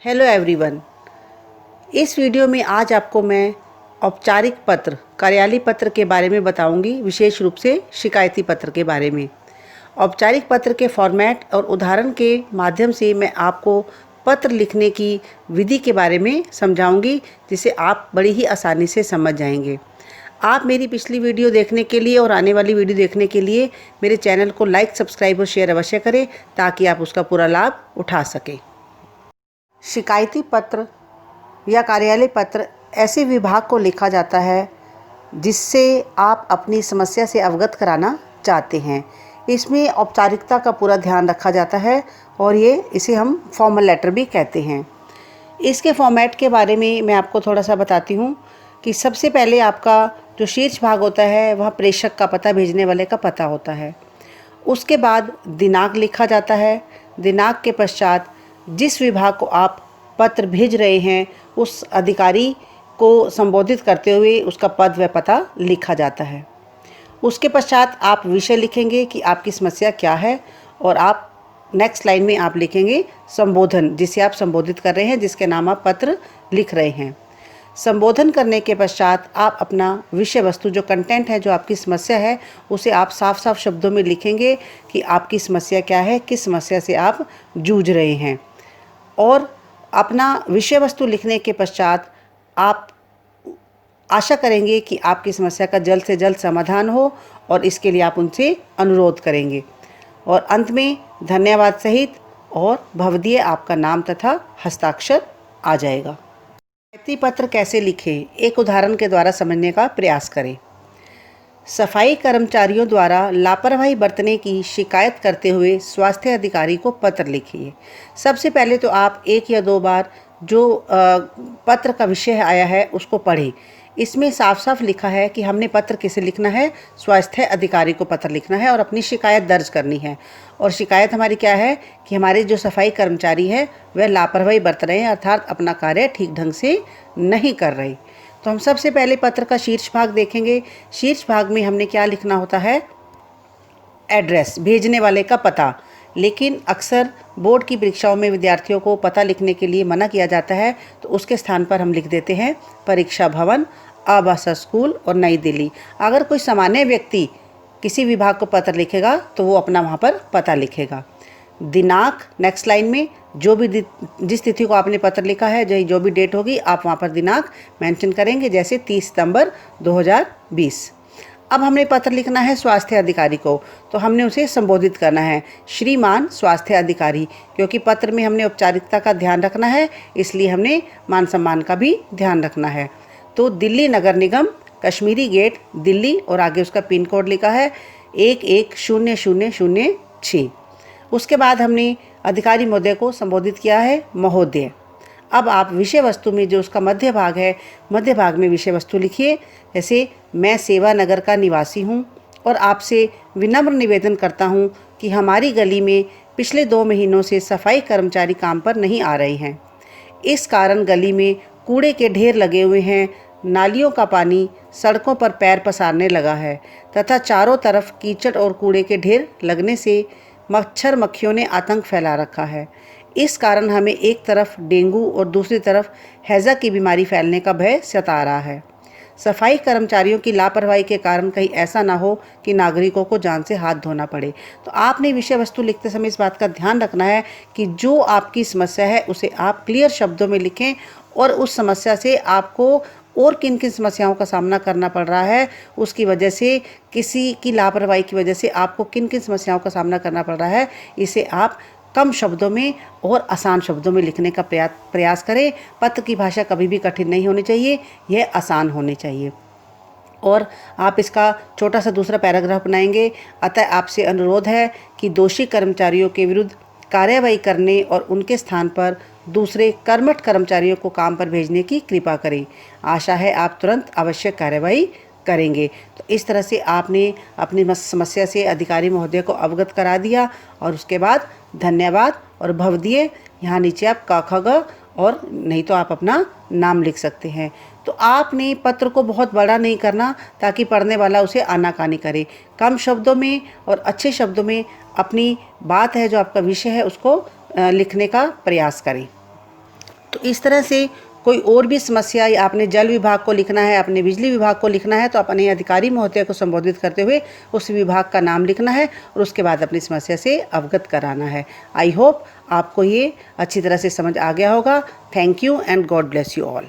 Hello everyone. इस video में आज आपको मैं औपचारिक पत्र, कार्यालय पत्र के बारे में बताऊंगी, विशेष रूप से शिकायती पत्र के बारे में। औपचारिक पत्र के फॉर्मेट और उदाहरण के माध्यम से मैं आपको पत्र लिखने की विधि के बारे में समझाऊंगी, जिसे आप बड़ी ही आसानी से समझ जाएंगे। आप मेरी पिछली वीडियो देखने के लिए और आने वाली वीडियो देखने के लिए मेरे चैनल को लाइक, सब्सक्राइब और शेयर अवश्य करें, ताकि आप उसका पूरा लाभ उठा सकें। शिकायती पत्र या कार्यालय पत्र ऐसे विभाग को लिखा जाता है जिससे आप अपनी समस्या से अवगत कराना चाहते हैं। इसमें औपचारिकता का पूरा ध्यान रखा जाता है और इसे हम फॉर्मल लेटर भी कहते हैं। इसके फॉर्मेट के बारे में मैं आपको थोड़ा सा बताती हूँ कि सबसे पहले आपका जो शीर्ष भाग होता है वह प्रेषक का पता, भेजने वाले का पता होता है। उसके बाद दिनांक लिखा जाता है। दिनांक के पश्चात जिस विभाग को आप पत्र भेज रहे हैं उस अधिकारी को संबोधित करते हुए उसका पद व पता लिखा जाता है। उसके पश्चात आप विषय लिखेंगे कि आपकी समस्या क्या है, और आप नेक्स्ट लाइन में आप लिखेंगे संबोधन, जिसे आप संबोधित कर रहे हैं, जिसके नाम आप पत्र लिख रहे हैं। संबोधन करने के पश्चात आप अपना विषय वस्तु, जो कंटेंट है, जो आपकी समस्या है, उसे आप साफ साफ शब्दों में लिखेंगे कि आपकी समस्या क्या है, किस समस्या से आप जूझ रहे हैं। और अपना विषय वस्तु लिखने के पश्चात आप आशा करेंगे कि आपकी समस्या का जल्द से जल्द समाधान हो, और इसके लिए आप उनसे अनुरोध करेंगे। और अंत में धन्यवाद सहित और भवदीय आपका नाम तथा हस्ताक्षर आ जाएगा। शिकायती पत्र कैसे लिखें, एक उदाहरण के द्वारा समझने का प्रयास करें। सफाई कर्मचारियों द्वारा लापरवाही बरतने की शिकायत करते हुए स्वास्थ्य अधिकारी को पत्र लिखिए। सबसे पहले तो आप एक या दो बार जो पत्र का विषय आया है उसको पढ़ें। इसमें साफ साफ लिखा है कि हमने पत्र किसे लिखना है, स्वास्थ्य अधिकारी को पत्र लिखना है और अपनी शिकायत दर्ज करनी है। और शिकायत हमारी क्या है कि हमारे जो सफाई कर्मचारी है वह लापरवाही बरत रहे हैं, अर्थात अपना कार्य ठीक ढंग से नहीं कर रहे। तो हम सबसे पहले पत्र का शीर्ष भाग देखेंगे। शीर्ष भाग में हमने क्या लिखना होता है, एड्रेस, भेजने वाले का पता। लेकिन अक्सर बोर्ड की परीक्षाओं में विद्यार्थियों को पता लिखने के लिए मना किया जाता है, तो उसके स्थान पर हम लिख देते हैं परीक्षा भवन, आवासा स्कूल और नई दिल्ली। अगर कोई सामान्य व्यक्ति किसी विभाग को पत्र लिखेगा तो वो अपना वहाँ पर पता लिखेगा। दिनांक नेक्स्ट लाइन में जो भी जिस तिथि को आपने पत्र लिखा है, जो भी डेट होगी, आप वहाँ पर दिनांक मेंशन करेंगे, जैसे 30 सितंबर 2020। अब हमने पत्र लिखना है स्वास्थ्य अधिकारी को, तो हमने उसे संबोधित करना है श्रीमान स्वास्थ्य अधिकारी, क्योंकि पत्र में हमने औपचारिकता का ध्यान रखना है, इसलिए हमने मान सम्मान का भी ध्यान रखना है। तो दिल्ली नगर निगम, कश्मीरी गेट, दिल्ली, और आगे उसका पिन कोड लिखा है 110006। उसके बाद हमने अधिकारी महोदय को संबोधित किया है महोदय। अब आप विषय वस्तु में जो उसका मध्य भाग है, मध्य भाग में विषय वस्तु लिखिए, जैसे मैं सेवा नगर का निवासी हूँ और आपसे विनम्र निवेदन करता हूँ कि हमारी गली में पिछले 2 महीनों से सफाई कर्मचारी काम पर नहीं आ रहे हैं। इस कारण गली में कूड़े के ढेर लगे हुए हैं, नालियों का पानी सड़कों पर पैर पसारने लगा है तथा चारों तरफ कीचड़ और कूड़े के ढेर लगने से मच्छर मक्खियों ने आतंक फैला रखा है। इस कारण हमें एक तरफ डेंगू और दूसरी तरफ हैजा की बीमारी फैलने का भय सता रहा है। सफाई कर्मचारियों की लापरवाही के कारण कहीं ऐसा ना हो कि नागरिकों को जान से हाथ धोना पड़े। तो आपने विषय वस्तु लिखते समय इस बात का ध्यान रखना है कि जो आपकी समस्या है उसे आप क्लियर शब्दों में लिखें, और उस समस्या से आपको और किन किन समस्याओं का सामना करना पड़ रहा है, उसकी वजह से, किसी की लापरवाही की वजह से आपको किन किन समस्याओं का सामना करना पड़ रहा है, इसे आप कम शब्दों में और आसान शब्दों में लिखने का प्रयास करें। पत्र की भाषा कभी भी कठिन नहीं होनी चाहिए, यह आसान होनी चाहिए। और आप इसका छोटा सा दूसरा पैराग्राफ बनाएंगे। अतः आपसे अनुरोध है कि दोषी कर्मचारियों के विरुद्ध कार्यवाही करने और उनके स्थान पर दूसरे कर्मठ कर्मचारियों को काम पर भेजने की कृपा करें। आशा है आप तुरंत आवश्यक कार्यवाही करेंगे। तो इस तरह से आपने अपनी समस्या से अधिकारी महोदय को अवगत करा दिया, और उसके बाद धन्यवाद और भवदीय, यहाँ नीचे आप क ख ग, और नहीं तो आप अपना नाम लिख सकते हैं। तो आपने पत्र को बहुत बड़ा नहीं करना ताकि पढ़ने वाला उसे आनाकानी करे। कम शब्दों में और अच्छे शब्दों में अपनी बात है, जो आपका विषय है, उसको लिखने का प्रयास करें। तो इस तरह से कोई और भी समस्या या आपने जल विभाग को लिखना है, अपने बिजली विभाग को लिखना है, तो अपने अधिकारी महोदय को संबोधित करते हुए उस विभाग का नाम लिखना है और उसके बाद अपनी समस्या से अवगत कराना है। आई होप आपको ये अच्छी तरह से समझ आ गया होगा। Thank you and God bless you all.